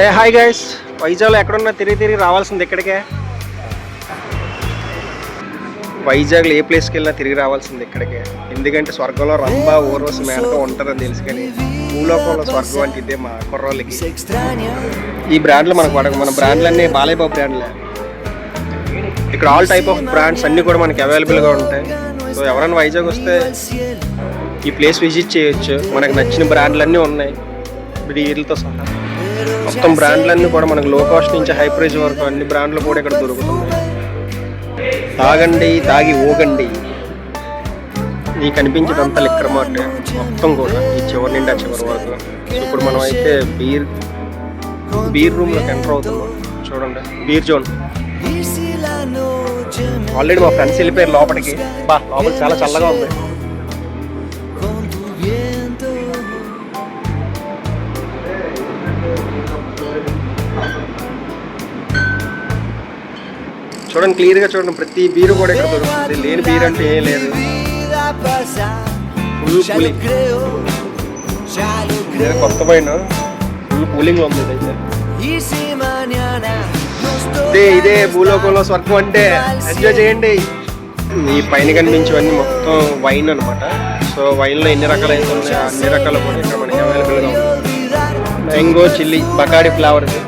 Hi guys, వైజాగ్లో ఎక్కడున్నా తిరిగి రావాల్సింది ఇక్కడికే. వైజాగ్లో ఏ ప్లేస్కి వెళ్ళినా తిరిగి రావాల్సింది ఇక్కడికే. ఎందుకంటే స్వర్గంలో రంభ ఊర్వశి మేనక ఉంటారని తెలుసు, కానీ భూలోకంలో స్వర్గం అంటే ఇదే మా కుర్రోళ్ళకి. ఈ బ్రాండ్లు మనకు పడక, మన బ్రాండ్లన్నీ బాలయ్యబాబు బ్రాండ్లే. ఇక్కడ ఆల్ టైప్ ఆఫ్ బ్రాండ్స్ అన్నీ కూడా మనకి అవైలబుల్గా ఉంటాయి. సో ఎవరైనా వైజాగ్ వస్తే ఈ ప్లేస్ విజిట్ చేయొచ్చు. మనకు నచ్చిన బ్రాండ్లన్నీ ఉన్నాయి వీటితో సహా. మొత్తం బ్రాండ్లన్నీ కూడా మనకు లో కాస్ట్ నుంచి హై ప్రైస్ వరకు అన్ని బ్రాండ్లు కూడా ఇక్కడ దొరుకుతున్నాయి. తాగండి, తాగి ఊగండి. నీకు కనిపించేదంతా లిక్కర్ మార్ట్ మొత్తం కూడా ఈ చివరి నుండి ఆ చివరి వరకు. సో ఇప్పుడు మనం అయితే బీర్ రూమ్లోకి ఎంటర్ అవుతున్నాం. చూడండి, బీర్ జోన్. ఆల్రెడీ మా ఫ్రెండ్స్ వెళ్ళిపోయారు లోపలికి. లోపల చాలా చల్లగా ఉంది. చూడండి, క్లియర్గా చూడండి, ప్రతి బీరు కూడా ఇక్కడ దొరుకుతుంది. లేని బీర్ అంటే ఏం లేదు. ఫుల్ కూలింగ్, కొత్త పైన ఫుల్ కూలింగ్లో ఉంది. ఇదే భూలోకంలో స్వర్గం అంటే. ఎంజాయ్ చేయండి. ఈ పైన కనిపించేవన్నీ మొత్తం వైన్ అనమాట. సో వైన్లో ఎన్ని రకాలు అయితే ఉన్నాయో అన్ని రకాలు కూడా ఇక్కడ మనకి అవైలబుల్గా ఉంది. Mango chilli బకాడి flavours.